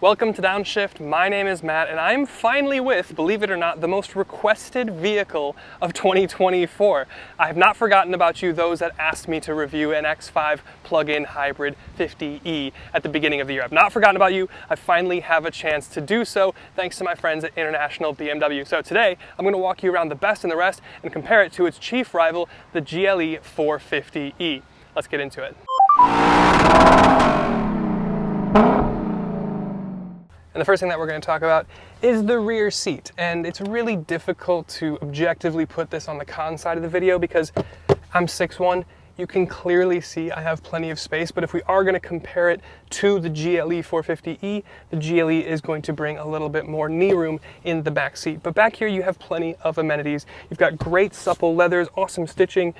Welcome to Downshift. My name is Matt and I'm finally with, believe it or not, the most requested vehicle of 2024. I have not forgotten about you, those that asked me to review an X5 plug-in hybrid 50e at the beginning of the year. I've not forgotten about you. I finally have a chance to do so thanks to my friends at International BMW. So today I'm going to walk you around the best and the rest and compare it to its chief rival, the GLE 450e. Let's get into it. And the first thing that we're going to talk about is the rear seat. And it's really difficult to objectively put this on the con side of the video because I'm 6'1". You can clearly see I have plenty of space, but if we are going to compare it to the GLE 450e, the GLE is going to bring a little bit more knee room in the back seat. But back here you have plenty of amenities. You've got great supple leathers, awesome stitching,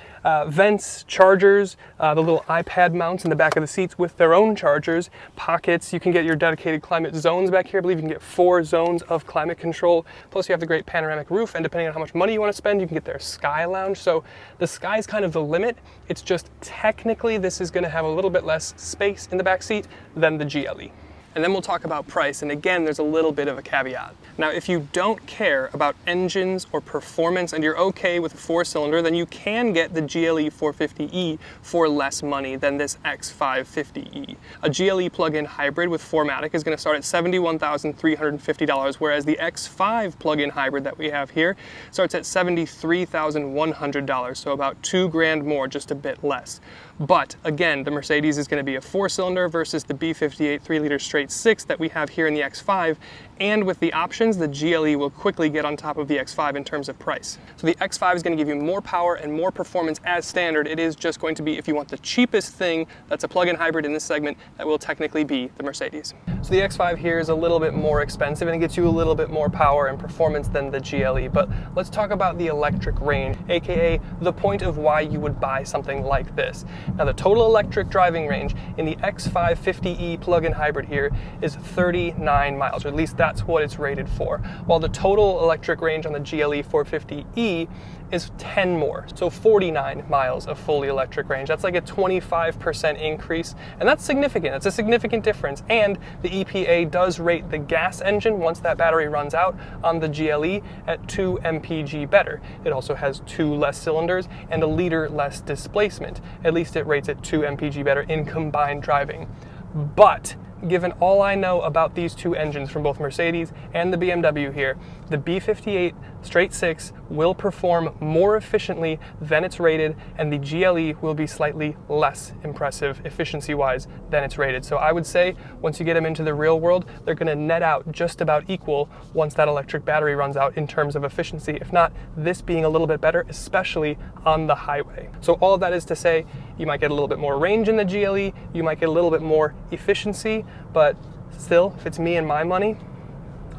vents, chargers, the little iPad mounts in the back of the seats with their own chargers, pockets. You can get your dedicated climate zones back here. I believe you can get 4 zones of climate control. Plus you have the great panoramic roof, and depending on how much money you want to spend, you can get their Sky Lounge. So the sky is kind of the limit. It's just technically this is going to have a little bit less space in the back seat than the GLE. And then we'll talk about price, and again there's a little bit of a caveat. Now if you don't care about engines or performance and you're okay with a 4-cylinder, then you can get the GLE 450e for less money than this X550e. A GLE plug-in hybrid with 4MATIC is going to start at $71,350, whereas the X5 plug-in hybrid that we have here starts at $73,100, so about $2,000 more, just a bit less. But again, the Mercedes is going to be a 4-cylinder versus the B58 3-liter straight 6 that we have here in the X5, and with the options, the GLE will quickly get on top of the X5 in terms of price. So the X5 is going to give you more power and more performance as standard. It is just going to be, if you want the cheapest thing that's a plug-in hybrid in this segment, that will technically be the Mercedes. So the X5 here is a little bit more expensive and it gets you a little bit more power and performance than the GLE, but let's talk about the electric range, aka the point of why you would buy something like this. Now the total electric driving range in the X550e plug-in hybrid here is 39 miles, or at least that's what it's rated for, while the total electric range on the GLE 450e is 10 more, so 49 miles of fully electric range. That's like a 25% increase, and that's significant. That's a significant difference, and the EPA does rate the gas engine, once that battery runs out, on the GLE at 2 mpg better. It also has 2 less cylinders and a liter less displacement. At least it rates at 2 mpg better in combined driving. But given all I know about these 2 engines from both Mercedes and the BMW here, the B58 straight 6 will perform more efficiently than it's rated, and the GLE will be slightly less impressive efficiency-wise than it's rated. So I would say once you get them into the real world, they're going to net out just about equal once that electric battery runs out in terms of efficiency, if not this being a little bit better, especially on the highway. So all of that is to say, you might get a little bit more range in the GLE, you might get a little bit more efficiency, but still, if it's me and my money,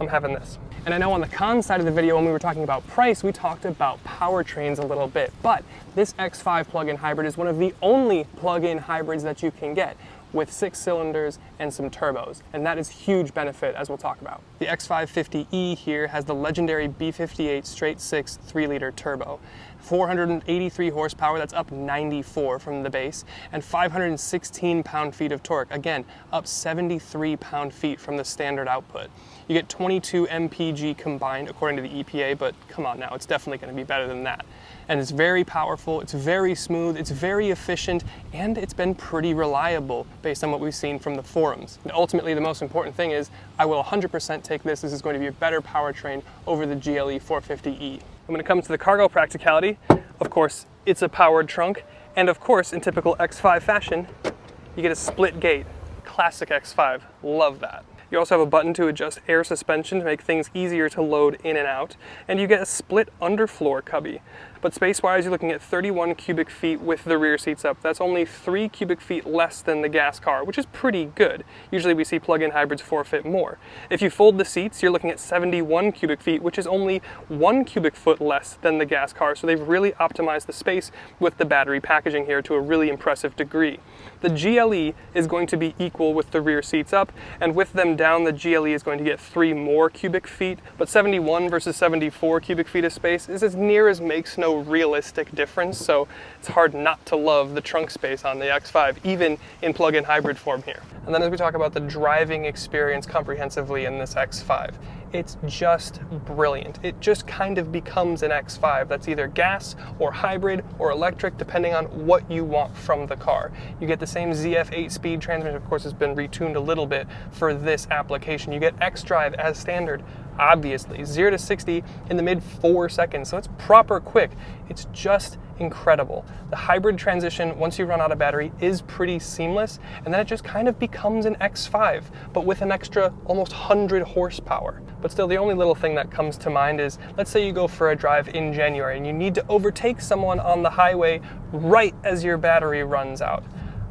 I'm having this. And I know on the con side of the video, when we were talking about price, we talked about powertrains a little bit, but this X5 plug-in hybrid is one of the only plug-in hybrids that you can get with 6 cylinders and some turbos, and that is huge benefit, as we'll talk about. The X550e here has the legendary B58 straight 6 3-liter turbo. 483 horsepower, that's up 94 from the base, and 516 pound-feet of torque, again, up 73 pound-feet from the standard output. You get 22 mpg combined according to the EPA, but come on now, it's definitely going to be better than that. And it's very powerful, it's very smooth, it's very efficient, and it's been pretty reliable based on what we've seen from the forums. And ultimately, the most important thing is I will 100% take this. This is going to be a better powertrain over the GLE 450e. And when it comes to the cargo practicality, of course, it's a powered trunk, and of course, in typical X5 fashion, you get a split gate. Classic X5, love that. You also have a button to adjust air suspension to make things easier to load in and out, and you get a split underfloor cubby. But space-wise, you're looking at 31 cubic feet with the rear seats up. That's only 3 cubic feet less than the gas car, which is pretty good. Usually we see plug-in hybrids forfeit more. If you fold the seats, you're looking at 71 cubic feet, which is only 1 cubic foot less than the gas car. So they've really optimized the space with the battery packaging here to a really impressive degree. The GLE is going to be equal with the rear seats up, and with them down, the GLE is going to get 3 more cubic feet, but 71 versus 74 cubic feet of space is as near as makes no realistic difference, so it's hard not to love the trunk space on the X5, even in plug-in hybrid form here. And then as we talk about the driving experience comprehensively in this X5, it's just brilliant. It just kind of becomes an X5 that's either gas or hybrid or electric, depending on what you want from the car. You get the same ZF 8-speed transmission, of course, has been retuned a little bit for this application. You get xDrive as standard, obviously. 0 to 60 in the mid 4 seconds, so it's proper quick. It's just incredible. The hybrid transition, once you run out of battery, is pretty seamless, and then it just kind of becomes an X5, but with an extra almost 100 horsepower. But still, the only little thing that comes to mind is, let's say you go for a drive in January and you need to overtake someone on the highway right as your battery runs out.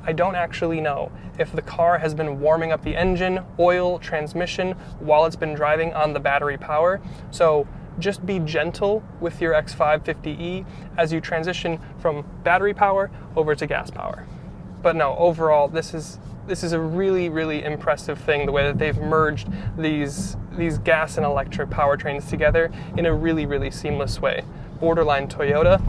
I don't actually know if the car has been warming up the engine, oil, transmission while it's been driving on the battery power. So just be gentle with your X550e as you transition from battery power over to gas power. But no, overall, this is a really, really impressive thing, the way that they've merged these gas and electric powertrains together in a really, really seamless way. Borderline Toyota,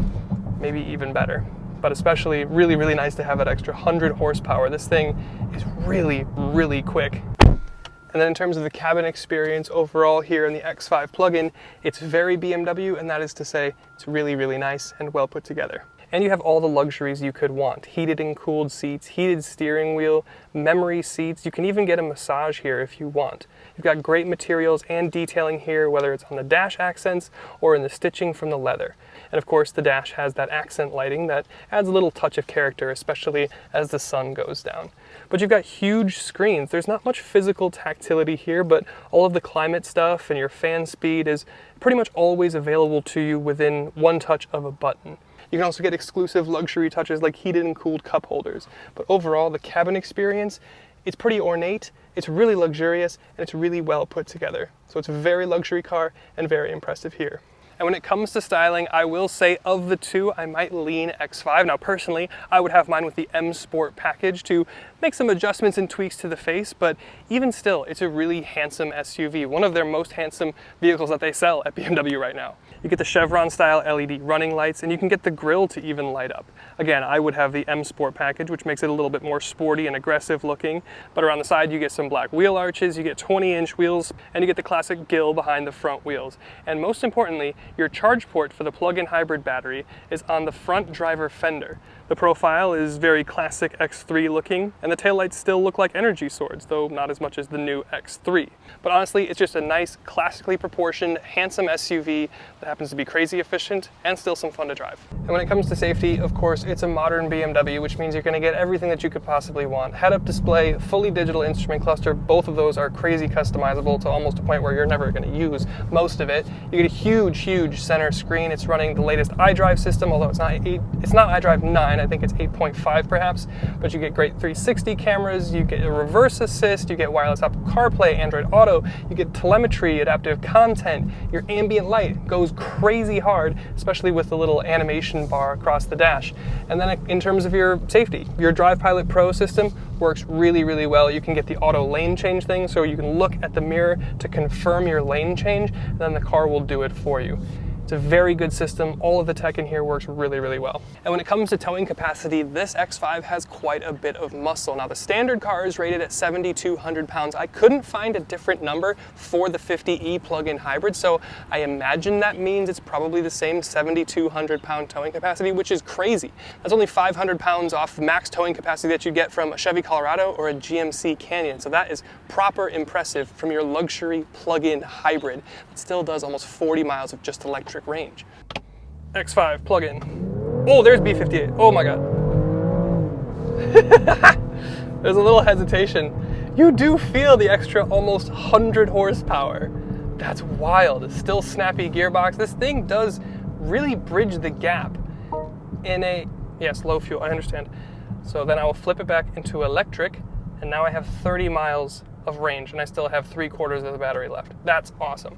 maybe even better. But especially really, really nice to have that extra 100 horsepower. This thing is really, really quick. And then in terms of the cabin experience overall here in the X5 plug-in, it's very BMW, and that is to say, it's really, really nice and well put together. And you have all the luxuries you could want. Heated and cooled seats, heated steering wheel, memory seats. You can even get a massage here if you want. You've got great materials and detailing here, whether it's on the dash accents or in the stitching from the leather. And of course, the dash has that accent lighting that adds a little touch of character, especially as the sun goes down. But you've got huge screens. There's not much physical tactility here, but all of the climate stuff and your fan speed is pretty much always available to you within one touch of a button. You can also get exclusive luxury touches like heated and cooled cup holders. But overall, the cabin experience, it's pretty ornate, it's really luxurious, and it's really well put together. So it's a very luxury car and very impressive here. And when it comes to styling, I will say of the two, I might lean X5. Now personally, I would have mine with the M Sport package to make some adjustments and tweaks to the face, but even still, it's a really handsome SUV, one of their most handsome vehicles that they sell at BMW right now. You get the Chevron style LED running lights, and you can get the grille to even light up. Again, I would have the M Sport package, which makes it a little bit more sporty and aggressive looking, but around the side you get some black wheel arches, you get 20-inch wheels, and you get the classic grille behind the front wheels. And most importantly, your charge port for the plug-in hybrid battery is on the front driver fender. The profile is very classic X3 looking, and the taillights still look like energy swords, though not as much as the new X3. But honestly, it's just a nice, classically proportioned, handsome SUV that happens to be crazy efficient and still some fun to drive. And when it comes to safety, of course, it's a modern BMW, which means you're going to get everything that you could possibly want. Head-up display, fully digital instrument cluster, both of those are crazy customizable to almost a point where you're never going to use most of it. You get a huge, huge center screen. It's running the latest iDrive system, although it's not iDrive 9, I think it's 8.5 perhaps, but you get great 360 cameras, you get a reverse assist, you get wireless Apple CarPlay, Android Auto, you get telemetry, adaptive content, your ambient light goes crazy hard, especially with the little animation bar across the dash. And then in terms of your safety, your Drive Pilot Pro system works really, really well. You can get the auto lane change thing, so you can look at the mirror to confirm your lane change, and then the car will do it for you. It's a very good system. All of the tech in here works really, really well. And when it comes to towing capacity, this X5 has quite a bit of muscle. Now, the standard car is rated at 7,200 pounds. I couldn't find a different number for the 50e plug-in hybrid, so I imagine that means it's probably the same 7,200 pound towing capacity, which is crazy. That's only 500 pounds off the max towing capacity that you get from a Chevy Colorado or a GMC Canyon. So that is proper impressive from your luxury plug-in hybrid that still does almost 40 miles of just electric range. X5 plug-in. Oh, there's B58. Oh my god. There's a little hesitation. You do feel the extra almost 100 horsepower. That's wild. It's still snappy gearbox. This thing does really bridge the gap in a, yes, low fuel, I understand. So then I will flip it back into electric, and now I have 30 miles of range, and I still have 3/4 of the battery left. That's awesome.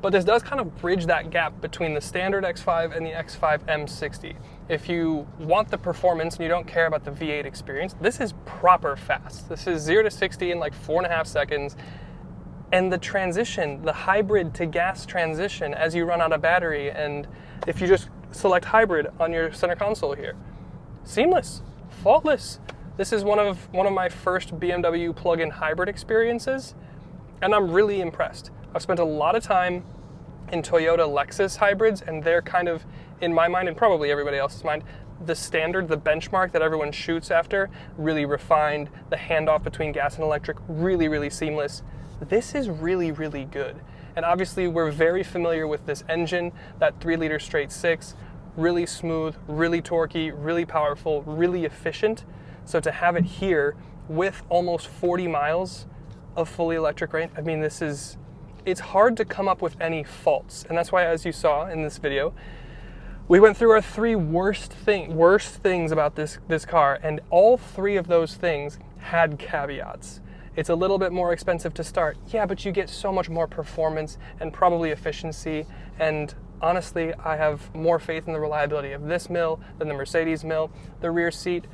But this does kind of bridge that gap between the standard X5 and the X5 M60. If you want the performance and you don't care about the V8 experience, this is proper fast. This is 0 to 60 in like 4.5 seconds. And the transition, the hybrid to gas transition as you run out of battery, and if you just select hybrid on your center console here. Seamless, faultless. This is one of my first BMW plug-in hybrid experiences, and I'm really impressed. I've spent a lot of time in Toyota Lexus hybrids, and they're kind of, in my mind and probably everybody else's mind, the standard, the benchmark that everyone shoots after. Really refined, the handoff between gas and electric, really, really seamless. This is really, really good. And obviously we're very familiar with this engine, that 3-liter straight six, really smooth, really torquey, really powerful, really efficient. So to have it here with almost 40 miles of fully electric range, I mean, it's hard to come up with any faults. And that's why, as you saw in this video, we went through our 3 worst things about this car, and all 3 of those things had caveats. It's a little bit more expensive to start. Yeah, but you get so much more performance and probably efficiency. And honestly, I have more faith in the reliability of this mill than the Mercedes mill. The rear seat,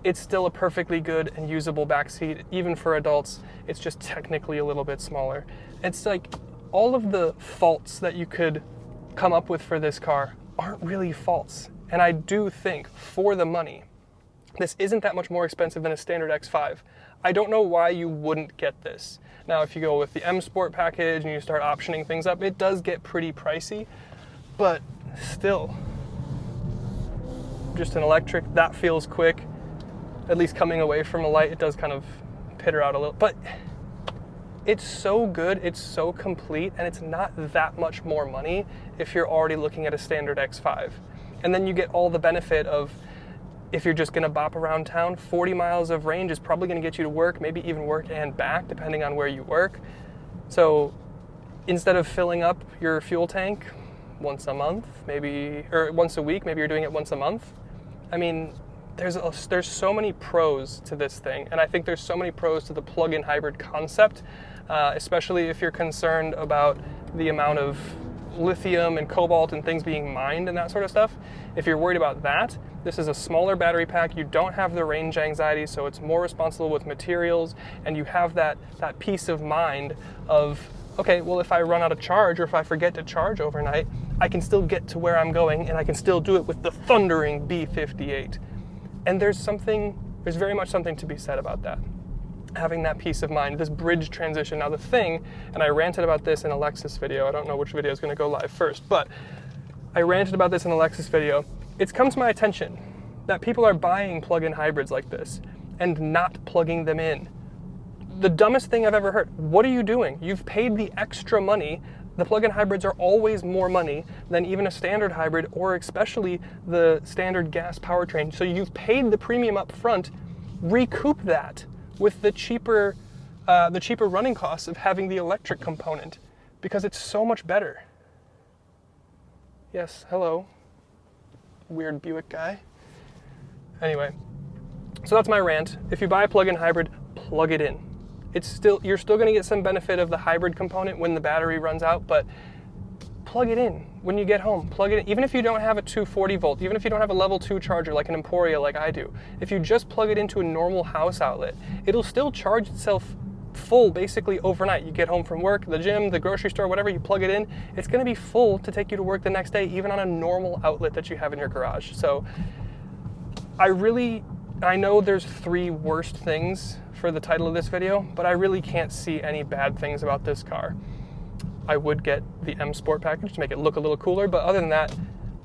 it's still a perfectly good and usable back seat, even for adults. It's just technically a little bit smaller. It's like all of the faults that you could come up with for this car aren't really faults. And I do think, for the money, this isn't that much more expensive than a standard X5. I don't know why you wouldn't get this. Now, if you go with the M Sport package and you start optioning things up, it does get pretty pricey, but still, just an electric, that feels quick. At least coming away from a light, it does kind of pitter out a little, but it's so good, it's so complete, and it's not that much more money if you're already looking at a standard X5. And then you get all the benefit of, if you're just gonna bop around town, 40 miles of range is probably gonna get you to work, maybe even work and back, depending on where you work. So instead of filling up your fuel tank once a month, maybe, or once a week, maybe you're doing it once a month. I mean, there's so many pros to this thing, and I think there's so many pros to the plug-in hybrid concept, especially if you're concerned about the amount of lithium and cobalt and things being mined and that sort of stuff. If you're worried about that, this is a smaller battery pack. You don't have the range anxiety, so it's more responsible with materials, and you have that peace of mind of, okay, well, if I run out of charge or if I forget to charge overnight, I can still get to where I'm going, and I can still do it with the thundering B58. And there's very much something to be said about that. Having that peace of mind, this bridge transition. Now the thing, and I ranted about this in a Lexus video, I don't know which video is going to go live first, but I ranted about this in a Lexus video. It's come to my attention that people are buying plug-in hybrids like this and not plugging them in. The dumbest thing I've ever heard. What are you doing? You've paid the extra money. The plug-in hybrids are always more money than even a standard hybrid, or especially the standard gas powertrain. So you've paid the premium up front, recoup that with the cheaper running costs of having the electric component, because it's so much better. Yes, hello, weird Buick guy. Anyway, so that's my rant. If you buy a plug-in hybrid, plug it in. You're still going to get some benefit of the hybrid component when the battery runs out, but plug it in when you get home. Plug it in. Even if you don't have a 240 volt, even if you don't have a level 2 charger like an Emporia like I do, if you just plug it into a normal house outlet, it'll still charge itself full basically overnight. You get home from work, the gym, the grocery store, whatever, you plug it in, it's going to be full to take you to work the next day, even on a normal outlet that you have in your garage. So I know there's 3 worst things for the title of this video, but I really can't see any bad things about this car. I would get the M Sport package to make it look a little cooler, but other than that,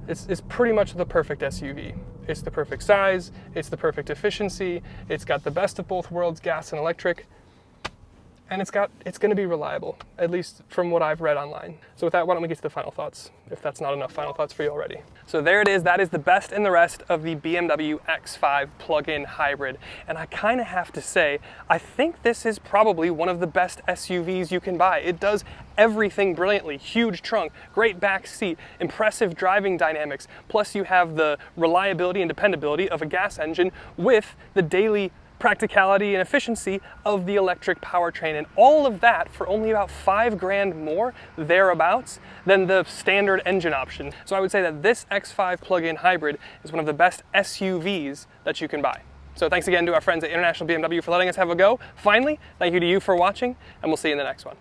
it's pretty much the perfect SUV. It's the perfect size, it's the perfect efficiency, it's got the best of both worlds, gas and electric, and it's going to be reliable, at least from what I've read online. So with that, why don't we get to the final thoughts, if that's not enough final thoughts for you already. So there it is. That is the best and the rest of the BMW X5 plug-in hybrid. And I kind of have to say, I think this is probably one of the best SUVs you can buy. It does everything brilliantly. Huge trunk, great back seat, impressive driving dynamics. Plus you have the reliability and dependability of a gas engine with the daily practicality and efficiency of the electric powertrain, and all of that for only about $5 grand more, thereabouts, than the standard engine option. So I would say that this X5 plug-in hybrid is one of the best SUVs that you can buy. So thanks again to our friends at International BMW for letting us have a go. Finally, thank you to you for watching, and we'll see you in the next one.